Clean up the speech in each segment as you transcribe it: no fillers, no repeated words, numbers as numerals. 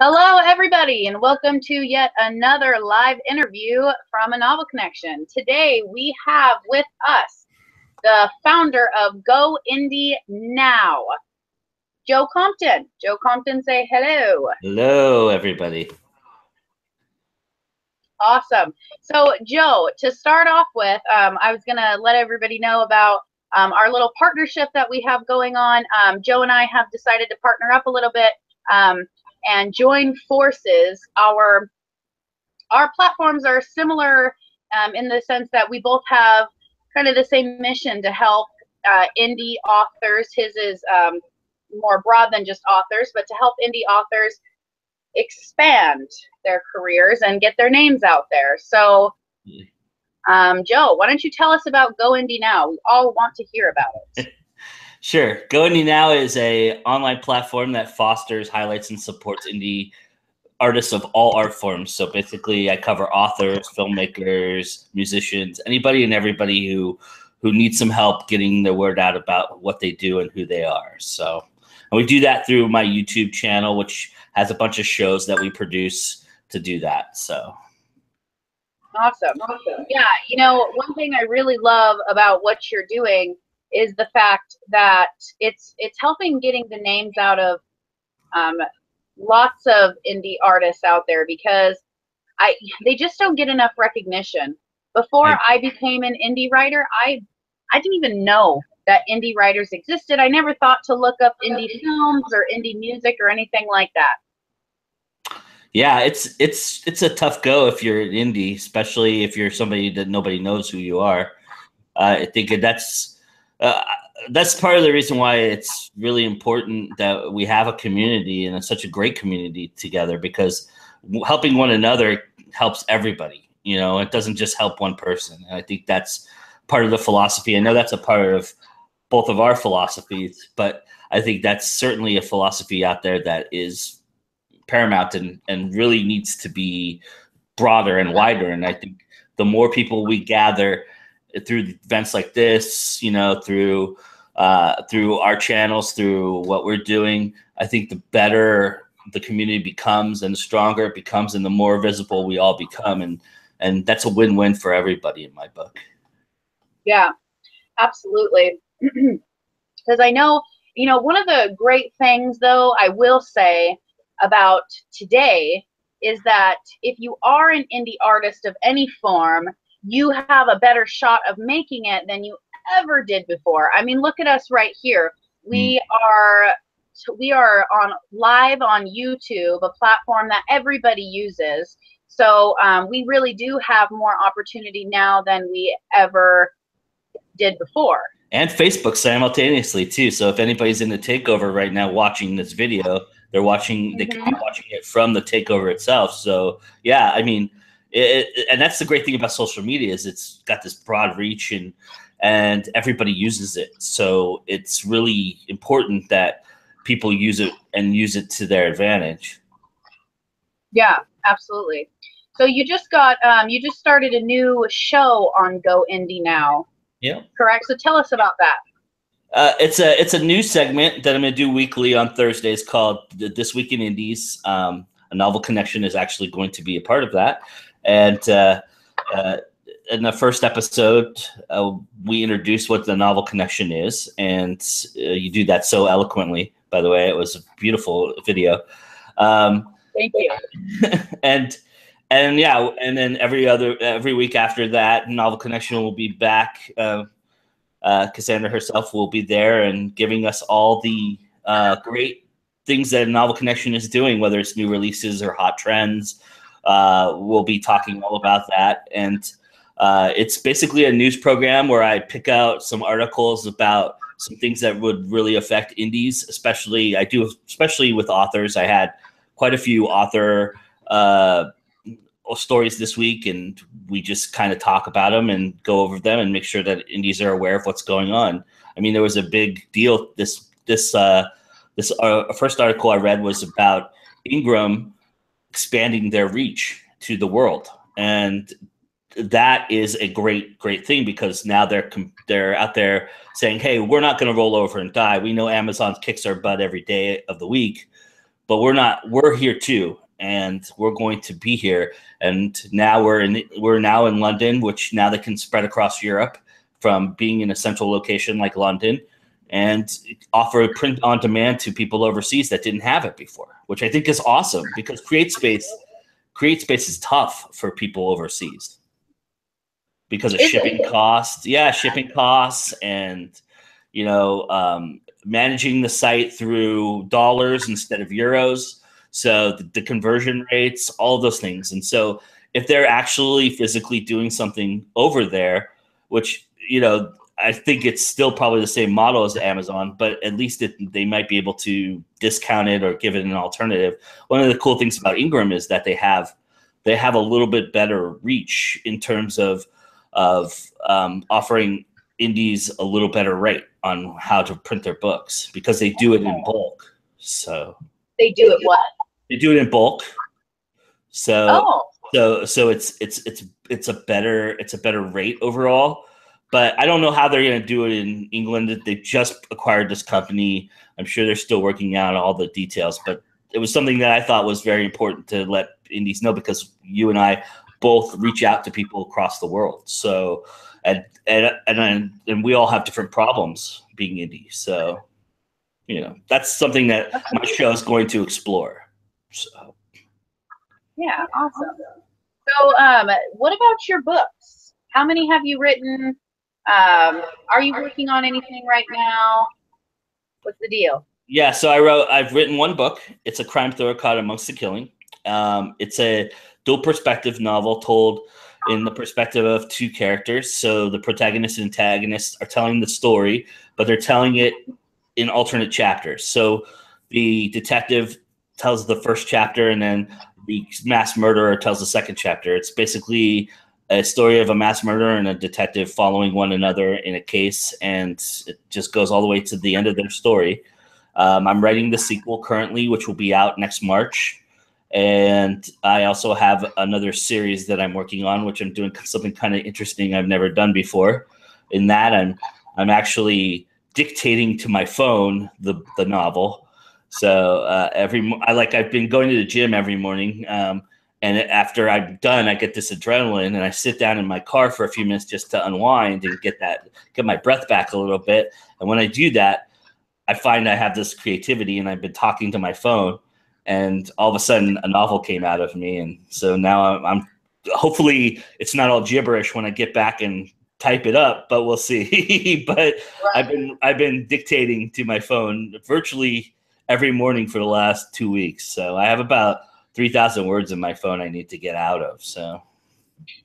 Hello, everybody, and welcome to yet another live interview from A Novel Connection. Today, we have with us the founder of Go Indie Now, Joe Compton. Joe Compton, say hello. Hello, everybody. Awesome. So, Joe, to start off with, I was going to let everybody know about our little partnership that we have going on. Joe and I have decided to partner up a little bit. And join forces. Our platforms are similar in the sense that we both have kind of the same mission to help indie authors. His is more broad than just authors, but to help indie authors expand their careers and get their names out there. So, Joe, why don't you tell us about Go Indie Now? We all want to hear about it. Sure. Go Indie Now is an online platform that fosters, highlights, and supports indie artists of all art forms. So basically, I cover authors, filmmakers, musicians, anybody and everybody who needs some help getting the word out about what they do and who they are. So, and we do that through my YouTube channel, which has a bunch of shows that we produce to do that. So. Awesome. Yeah, you know, one thing I really love about what you're doing is the fact that it's helping getting the names out of lots of indie artists out there, because they just don't get enough recognition. Before I became an indie writer, I didn't even know that indie writers existed. I never thought to look up indie films or indie music or anything like that. Yeah, it's a tough go if you're an indie, especially if you're somebody that nobody knows who you are. I think that's part of the reason why it's really important that we have a community, and it's such a great community together, because helping one another helps everybody. You know, it doesn't just help one person. And I think that's part of the philosophy. I know that's a part of both of our philosophies, but I think that's certainly a philosophy out there that is paramount and really needs to be broader and wider. And I think the more people we gather through events like this, you know, through our channels, through what we're doing, I think the better the community becomes and the stronger it becomes and the more visible we all become. And that's a win-win for everybody in my book. Yeah, absolutely. Because I know, you know, one of the great things, though, I will say about today is that if you are an indie artist of any form, you have a better shot of making it than you ever did before. I mean, look at us right here. We are on live on YouTube, a platform that everybody uses. So we really do have more opportunity now than we ever did before. And Facebook simultaneously too. So if anybody's in the takeover right now watching this video, they can be watching it from the takeover itself. So yeah, I mean, and that's the great thing about social media, is it's got this broad reach and everybody uses it. So it's really important that people use it and use it to their advantage. Yeah, absolutely. So you just started a new show on Go Indie Now. Yeah. Correct. So tell us about that. It's a new segment that I'm going to do weekly on Thursdays called This Week in Indies. A Novel Connection is actually going to be a part of that. And in the first episode, we introduce what the Novel Connection is. And you do that so eloquently, by the way. It was a beautiful video. Thank you. And yeah, and then every week after that, Novel Connection will be back. Cassandra herself will be there and giving us all the great things that Novel Connection is doing, whether it's new releases or hot trends. We'll be talking all about that. And it's basically a news program where I pick out some articles about some things that would really affect indies, especially with authors. I had quite a few author stories this week, and we just kind of talk about them and go over them and make sure that indies are aware of what's going on. I mean, there was a big deal. This first article I read was about Ingram expanding their reach to the world, and that is a great thing, because now they're out there saying, hey, we're not going to roll over and die. We know Amazon kicks our butt every day of the week, but we're not. We're here too, and we're going to be here. And now we're now in London, which now they can spread across Europe from being in a central location like London, and offer print on demand to people overseas that didn't have it before, which I think is awesome because CreateSpace is tough for people overseas because of shipping costs. Yeah, shipping costs and managing the site through dollars instead of euros. So the conversion rates, all of those things. And so if they're actually physically doing something over there, which, I think it's still probably the same model as Amazon, but at least they might be able to discount it or give it an alternative. One of the cool things about Ingram is that they have a little bit better reach in terms of offering indies a little better rate on how to print their books because they do it in bulk. So they do it what? They do it in bulk. So it's a better rate overall. But I don't know how they're going to do it in England. They just acquired this company. I'm sure they're still working out all the details. But it was something that I thought was very important to let indies know because you and I both reach out to people across the world. So and we all have different problems being indie. So that's something that my show is going to explore. So yeah, awesome. So what about your books? How many have you written? Are you working on anything right now? What's the deal? Yeah, so I've written one book. It's a crime thriller called Amongst the Killing. It's a dual perspective novel told in the perspective of two characters. So the protagonist and antagonist are telling the story, but they're telling it in alternate chapters. So the detective tells the first chapter and then the mass murderer tells the second chapter. It's basically a story of a mass murderer and a detective following one another in a case, and it just goes all the way to the end of their story. I'm writing the sequel currently, which will be out next March. And I also have another series that I'm working on, which I'm doing something kind of interesting I've never done before. In that, I'm actually dictating to my phone the novel. So I've been going to the gym every morning, and after I'm done, I get this adrenaline, and I sit down in my car for a few minutes just to unwind and get my breath back a little bit. And when I do that, I find I have this creativity, and I've been talking to my phone. And all of a sudden, a novel came out of me, and so now I'm hopefully it's not all gibberish when I get back and type it up, but we'll see. But right. I've been dictating to my phone virtually every morning for the last 2 weeks. So I have about 3,000 words in my phone I need to get out of. So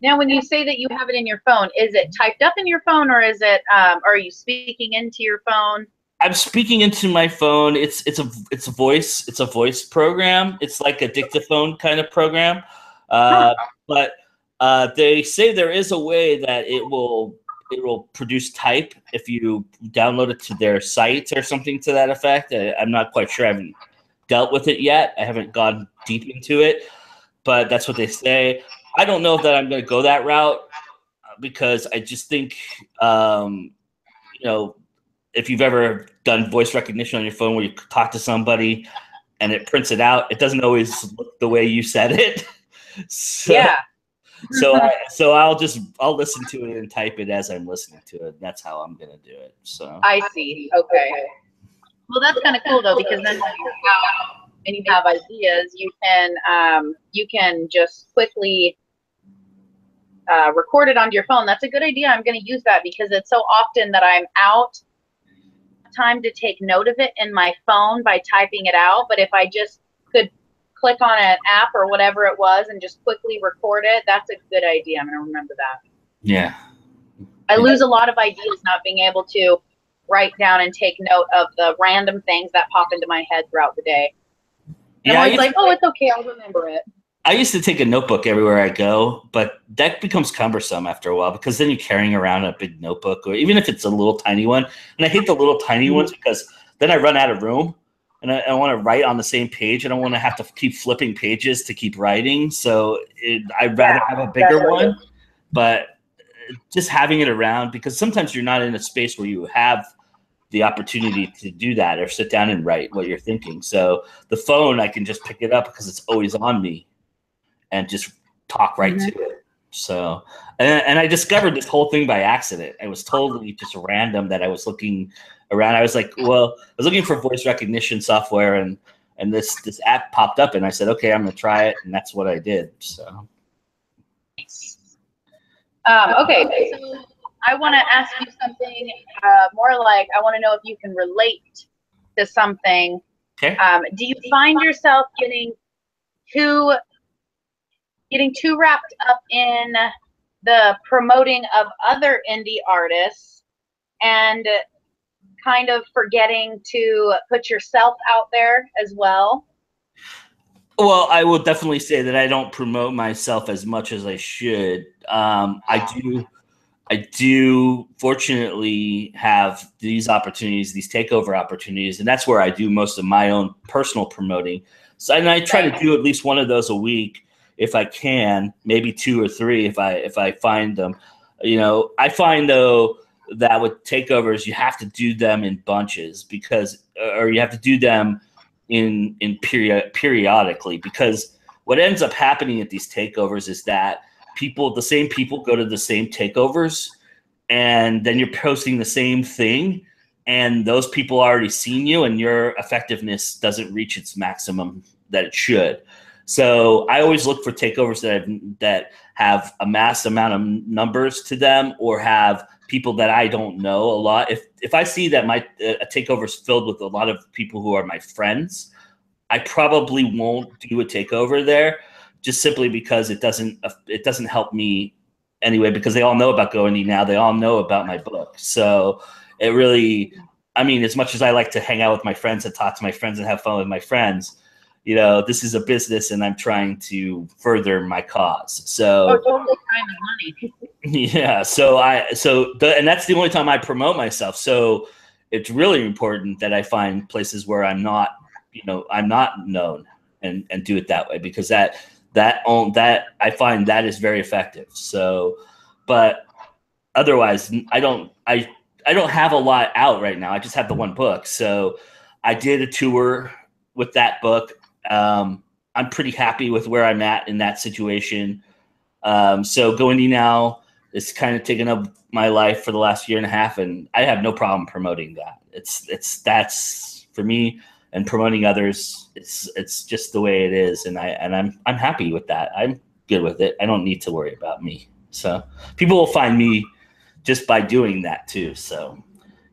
now, when you say that you have it in your phone, is it typed up in your phone, or is it? Are you speaking into your phone? I'm speaking into my phone. It's a voice program. It's like a dictaphone kind of program. But they say there is a way that it will produce type if you download it to their site or something to that effect. I'm not quite sure. I haven't dealt with it yet. I haven't gone deep into it, but that's what they say. I don't know if that I'm going to go that route because I just think, if you've ever done voice recognition on your phone where you talk to somebody and it prints it out, it doesn't always look the way you said it. So, yeah. So I'll listen to it and type it as I'm listening to it. That's how I'm going to do it. So I see. Okay. Well, that's kind of cool though, because then when you're out and you have ideas, you can just quickly record it onto your phone. That's a good idea. I'm going to use that because it's so often that I'm out time to take note of it in my phone by typing it out. But if I just could click on an app or whatever it was and just quickly record it, that's a good idea. I'm going to remember that. Yeah. I lose a lot of ideas not being able to write down and take note of the random things that pop into my head throughout the day. And I'm always like, oh, it's okay, I'll remember it. I used to take a notebook everywhere I go, but that becomes cumbersome after a while because then you're carrying around a big notebook, or even if it's a little tiny one. And I hate the little tiny ones because then I run out of room and I want to write on the same page. I don't want to have to keep flipping pages to keep writing. So I'd rather have a bigger one, but just having it around, because sometimes you're not in a space where you have the opportunity to do that or sit down and write what you're thinking. So the phone, I can just pick it up because it's always on me and just talk right to it. So, and I discovered this whole thing by accident. It was totally just random that I was looking around. I was like, well, I was looking for voice recognition software, and this app popped up, and I said, okay, I'm going to try it. And that's what I did. So. Okay. So I want to ask you something more like, I want to know if you can relate to something. Okay. Do you find yourself getting too wrapped up in the promoting of other indie artists and kind of forgetting to put yourself out there as well? Well, I will definitely say that I don't promote myself as much as I should. I do fortunately have these opportunities, these takeover opportunities, and that's where I do most of my own personal promoting. So, and I try to do at least one of those a week if I can, maybe 2 or 3 if I find them. You know, I find though that with takeovers you have to do them in bunches or you have to do them periodically, because what ends up happening at these takeovers is that the same people go to the same takeovers, and then you're posting the same thing, and those people already seen you, and your effectiveness doesn't reach its maximum that it should. So I always look for takeovers that have a mass amount of numbers to them, or have people that I don't know a lot. If I see that a takeover is filled with a lot of people who are my friends, I probably won't do a takeover there, just simply because it doesn't help me anyway, because they all know about Go Indie now. They all know about my book. So it really, I mean, as much as I like to hang out with my friends and talk to my friends and have fun with my friends, you know, this is a business and I'm trying to further my cause. So totally, time and money. Yeah. And that's the only time I promote myself. So it's really important that I find places where I'm not known, and do it that way, because that I find that is very effective. So, but otherwise I don't have a lot out right now. I just have the one book. So I did a tour with that book. I'm pretty happy with where I'm at in that situation. So Go Indie now is kind of taken up my life for the last 1.5 years, and I have no problem promoting that. That's for me, and promoting others. It's just the way it is, and I'm happy with that. I'm good with it. I don't need to worry about me. So people will find me just by doing that too. So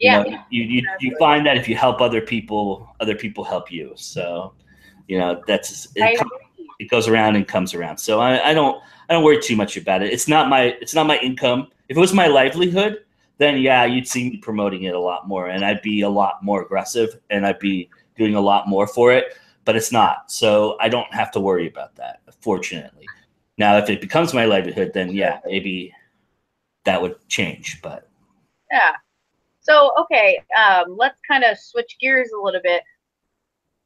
Yeah, you find that if you help other people help you. So it goes around and comes around. So I don't worry too much about it. It's not my income. If it was my livelihood, then yeah, you'd see me promoting it a lot more, and I'd be a lot more aggressive, and I'd be doing a lot more for it. But it's not, so I don't have to worry about that, fortunately. Now, if it becomes my livelihood, then yeah, maybe that would change. But yeah. So okay, let's kind of switch gears a little bit.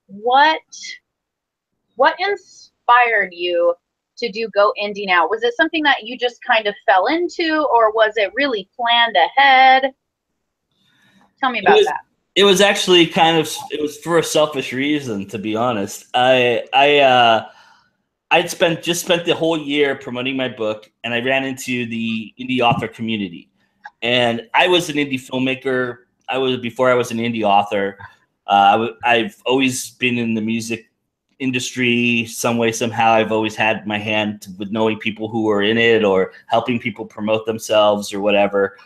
What inspired you to do Go Indie now? Was it something that you just kind of fell into, or was it really planned ahead? Tell me about that. It was actually it was for a selfish reason, to be honest. I'd spent the whole year promoting my book, and I ran into the indie author community. And I was an indie filmmaker. Before I was an indie author. I've always been in the music industry some way, somehow. I've always had my hand with knowing people who are in it, or helping people promote themselves or whatever.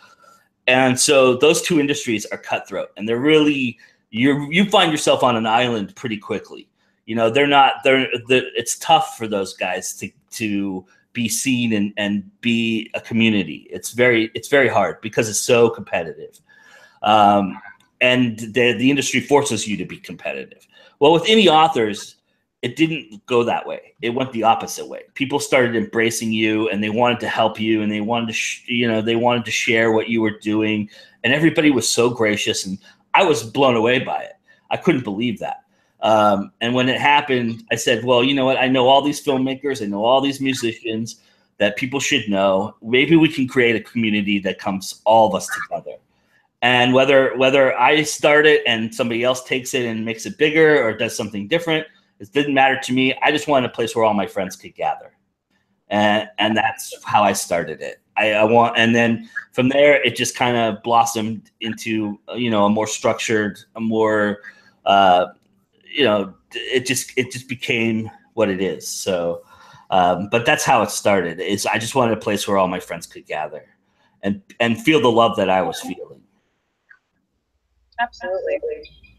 And so those two industries are cutthroat, and they're really, you find yourself on an island pretty quickly. You know, it's tough for those guys to be seen and be a community. It's very hard because it's so competitive. And the industry forces you to be competitive. Well, with indie authors, it didn't go that way. It went the opposite way. People started embracing you, and they wanted to help you, and they wanted to, they wanted to share what you were doing, and everybody was so gracious, and I was blown away by it. I couldn't believe that. And when it happened, I said, well, you know what? I know all these filmmakers, I know all these musicians that people should know. Maybe we can create a community that comes all of us together. And whether I start it and somebody else takes it and makes it bigger or does something different, it didn't matter to me. I just wanted a place where all my friends could gather. And that's how I started it. And then from there, it just kind of blossomed into, a more structured, a more, it just became what it is. So, but that's how it started. Is I just wanted a place where all my friends could gather and feel the love that I was feeling. Absolutely.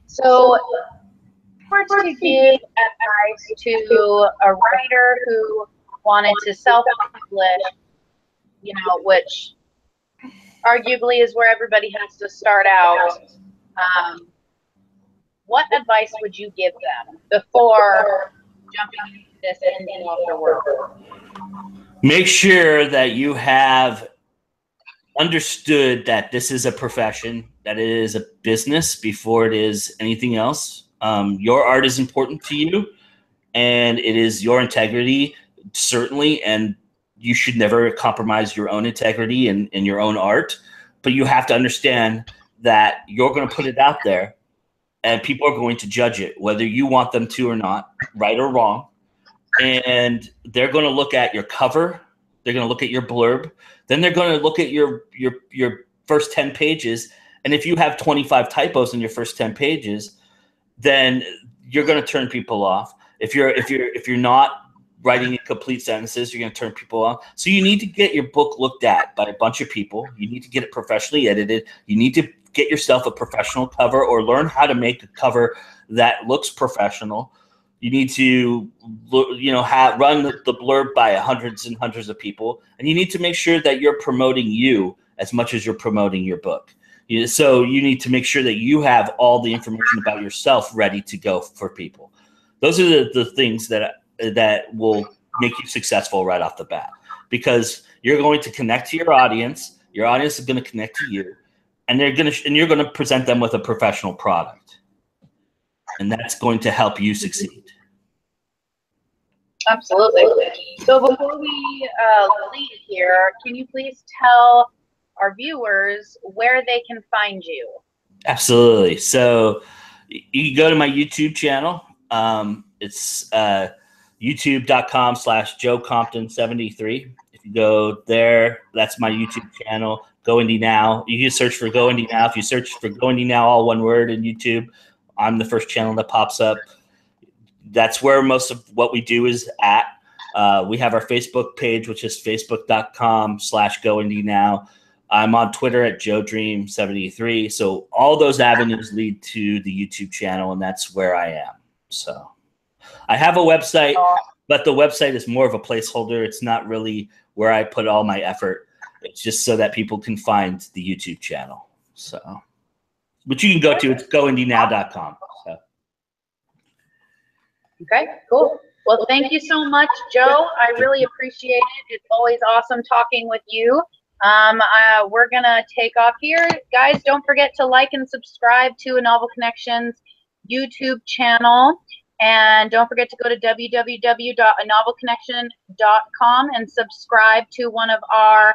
So, to give advice to a writer who wanted to self-publish, which arguably is where everybody has to start out, what advice would you give them before jumping into this indie author world? Make sure that you have understood that this is a profession, that it is a business before it is anything else. Your art is important to you, and it is your integrity, certainly, and you should never compromise your own integrity and your own art. But you have to understand that you're going to put it out there, and people are going to judge it, whether you want them to or not, right or wrong. And they're going to look at your cover. They're going to look at your blurb. Then they're going to look at your first 10 pages. And if you have 25 typos in your first 10 pages, then you're going to turn people off. If you're not writing in complete sentences, you're going to turn people off. So you need to get your book looked at by a bunch of people. You need to get it professionally edited. You need to get yourself a professional cover or learn how to make a cover that looks professional. You need to, run the blurb by hundreds and hundreds of people. And you need to make sure that you're promoting you as much as you're promoting your book. So you need to make sure that you have all the information about yourself ready to go for people. Those are the things that will make you successful right off the bat, because you're going to connect to your audience. Your audience is going to connect to you, and you're going to present them with a professional product, and that's going to help you succeed. Absolutely. So before we leave here, can you please tell our viewers where they can find you? Absolutely. So you can go to my YouTube channel. It's youtube.com/JoeCompton73. If you go there, that's my YouTube channel. Go Indie Now. You can search for Go Indie Now. If you search for Go Indie Now, all one word in YouTube, I'm the first channel that pops up. That's where most of what we do is at. We have our Facebook page, which is facebook.com/GoIndieNow. I'm on Twitter at JoeDream73. So all those avenues lead to the YouTube channel, and that's where I am. So I have a website, but the website is more of a placeholder. It's not really where I put all my effort. It's just so that people can find the YouTube channel. So, but you can go to, it's goindienow.com. So. Okay, cool. Well, thank you so much, Joe. I really appreciate it. It's always awesome talking with you. We're going to take off here. Guys, don't forget to like and subscribe to A Novel Connections YouTube channel. And don't forget to go to www.anovelconnection.com and subscribe to one of our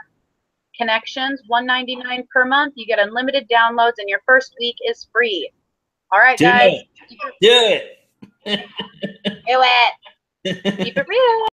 connections. $1.99 per month. You get unlimited downloads, and your first week is free. All right, guys. Do it. Do it. Keep it real.